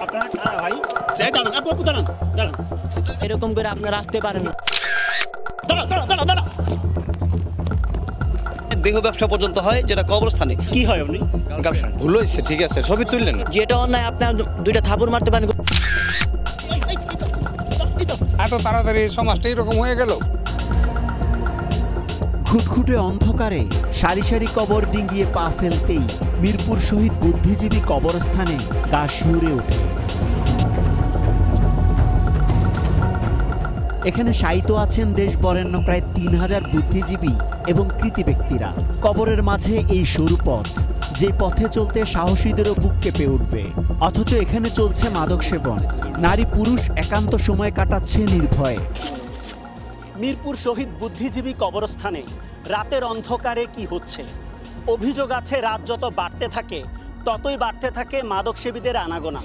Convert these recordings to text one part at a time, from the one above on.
আপনারা কারা ভাই? দাঁড়ান, আপু দাঁড়ান, দাঁড়ান। এরকম করে আপনারা আসতে পারেন না। দাঁড়ান, দাঁড়ান, দাঁড়ান, দাঁড়ান। দেহ ব্যবসা পর্যন্ত হয়, যেটা কবরস্থানে। কি হয় আপনি? ভুল হয়েছে, ঠিক আছে, ছবি তুললেন। যেটা অন্যায় আপনার দুইটা থাপুর মারতে পারেন। এত তাড়াতাড়ি সমাজটা এরকম হয়ে গেল। ঘুটঘুটে অন্ধকারে সারি সারি কবর ডিঙ্গিয়ে পা ফেলতেই মিরপুর শহীদ বুদ্ধিজীবী কবরস্থানে গা শিউরে ওঠে। এখানে শায়িত আছেন দেশ বরেণ্য প্রায় ৩,০০০ বুদ্ধিজীবী এবং কৃতি ব্যক্তিরা। কবরের মাঝে এই সরু পথ, যে পথে চলতে সাহসীদেরও বুক কেঁপে উঠবে। অথচ এখানে চলছে মাদক সেবন। নারী পুরুষ একান্ত সময় কাটাচ্ছে নির্ভয়ে। মিরপুর শহীদ বুদ্ধিজীবী কবরস্থানে রাতের অন্ধকারে কি হচ্ছে? অভিযোগ আছে রাত যত বাড়তে থাকে ততই বাড়তে থাকে মাদকসেবীদের আনাগোনা।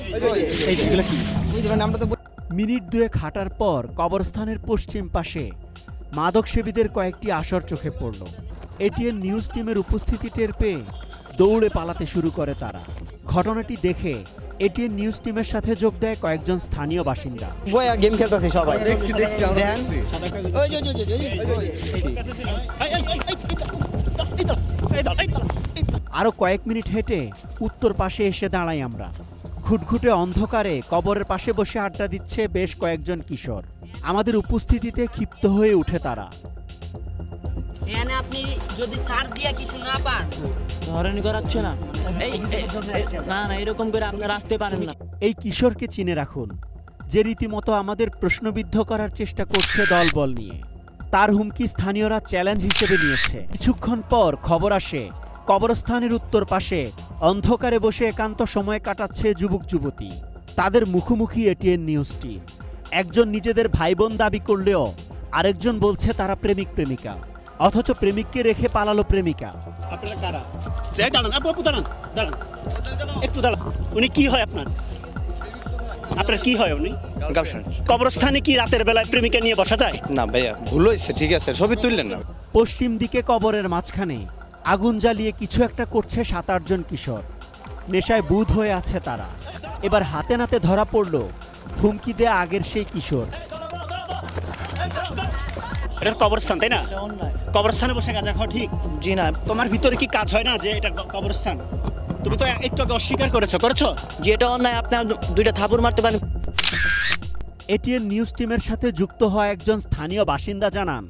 মিনিট দুয়েক হাঁটার পর কবরস্থানের পশ্চিম পাশে মাদকসেবীদের কয়েকটি আসর চোখে পড়ল। এটিএন নিউজ টিমের উপস্থিতি টের পেয়ে দৌড়ে পালাতে শুরু করে তারা। ঘটনাটি দেখে এটিএন নিউজ টিমের সাথে যোগ দেয় কয়েকজন স্থানীয় বাসিন্দা। গেম খেলতেছি সবাই। আরও কয়েক মিনিট হেঁটে উত্তর পাশে এসে দাঁড়াই আমরা। ঘুটঘুটে অন্ধকারে কবরের পাশে বসে আড্ডা দিচ্ছে বেশ কয়েকজন কিশোর। আমাদের উপস্থিতিতে ক্ষিপ্ত হয়ে উঠে তারা। এখানে আপনি যদি সার দিয়ে কিছু না পান, ধরনি করাচ্ছে না। না না, এরকম করে আপনারা আসতে পারেন না। এই কিশোরকে চিনে রাখুন, যে রীতিমতো আমাদের প্রশ্নবিদ্ধ করার চেষ্টা করছে দলবল নিয়ে। তার হুমকি স্থানীয়রা চ্যালেঞ্জ হিসেবে নিয়েছে। কিছুক্ষণ পর খবর আসে কবরস্থানের উত্তর পাশে অন্ধকারে বসে একান্ত সময় কাটাচ্ছে যুবক যুবতী। তাদের মুখোমুখি এটিএন নিউজ টিম। একজন নিজেদের ভাই বোন দাবি করলেও আরেকজন বলছে তারা প্রেমিক প্রেমিকা, অথচ প্রেমিককে রেখে পালালো প্রেমিকা। আপনারা কারা? দাঁড়ান, আপু দাঁড়ান, দাঁড়ান, একটু দাঁড়ান। উনি কি হয় আপনার? আপনার কি হয় উনি? কবরস্থানে কি রাতের বেলায় প্রেমিকা নিয়ে বসা যায়? না ভাইয়া, ভুল হয়েছে, ঠিক আছে, ছবি তুললেন না। পশ্চিম দিকে কবরের মাঝখানে আগুন জ্বালিয়ে কিছু একটা করছে ৭-৮ জন কিশোর। নেশায় বুঁদ হয়ে আছে তারা। এবার হাতে নাতে ধরা পড়ল হুমকি দেয়া আগের সেই কিশোর। এটা কবরস্থান, তাই না? কবরস্থানে বসে গাঁজা খাওয়া ঠিক? জি না। তোমার ভিতরে কি কাজ হয় না যে এটা কবরস্থান? তুমি তো একটু আগে অস্বীকার করেছো। যেটা অন্যায় আপনার দুইটা থাপুর মারতে পারেন। এটিএন নিউজ টিমের সাথে যুক্ত হওয়া একজন স্থানীয় বাসিন্দা জানান,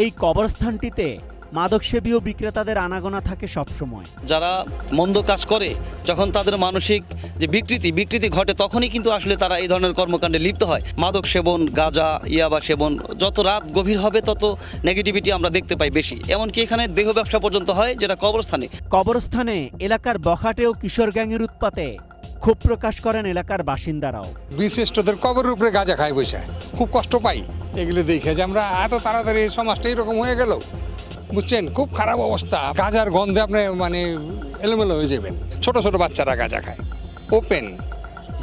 এই কবরস্থানটিতে মাদকসেবী ও বিক্রেতাদের আনাগোনা থাকে সবসময়। যারা মন্দ কাজ করে, যখন তাদের মানসিক যে বিকৃতি ঘটে, তখনই কিন্তু আসলে তারা এই ধরনের কর্মকাণ্ডে লিপ্ত হয়। মাদক সেবন, গাঁজা, ইয়াবা সেবন, যত রাত গভীর হবে তত নেগেটিভিটি আমরা দেখতে পাই বেশি। এমনকি এখানে দেহ ব্যবসা পর্যন্ত হয়, যেটা কবরস্থানে। কবরস্থানে এলাকার বখাটে ও কিশোর গ্যাংয়ের উৎপাতে ক্ষোভ প্রকাশ করেন এলাকার বাসিন্দারাও। বীরশ্রেষ্ঠদের কবরের উপরে গাঁজা খায় বসে খুব কষ্ট পাই এগুলো দেখে, যে আমরা এত তাড়াতাড়ি সমাজটা এরকম হয়ে গেল। বুঝছেন, খুব খারাপ অবস্থা। গাঁজার গন্ধে আপনি মানে এলোমেলো হয়ে যাবেন। ছোট ছোট বাচ্চারা গাঁজা খায়, ওপেন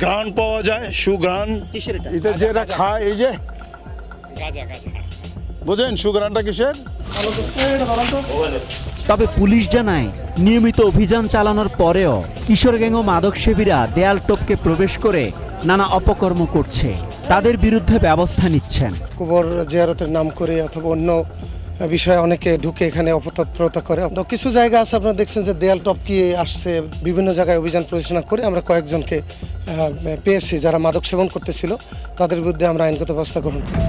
ঘ্রাণ পাওয়া যায়, সুঘ্রাণ। কিসের এটা? এটা যেটা খায়, এই যে গাঁজা গাঁজা বোঝেন সুঘ্রাণটা কিসের? তবে পুলিশ জানায়, নিয়মিত অভিযান চালানোর পরেও কিশোর গ্যাং ও মাদকসেবীরা দেয়াল টপকে প্রবেশ করে নানা অপকর্ম করছে। তাদের বিরুদ্ধে ব্যবস্থা নিচ্ছেন। কবর জিয়ারতের নাম করে অথবা অন্য বিষয়ে অনেকে ঢুকে এখানে অপতৎপরতা করে। তো কিছু জায়গা আছে আপনারা দেখছেন যে দেয়াল টপকিয়ে আসছে। বিভিন্ন জায়গায় অভিযান পরিচালনা করে আমরা কয়েকজনকে পেয়েছি যারা মাদক সেবন করতেছিল। তাদের বিরুদ্ধে আমরা আইনগত ব্যবস্থা গ্রহণ করি।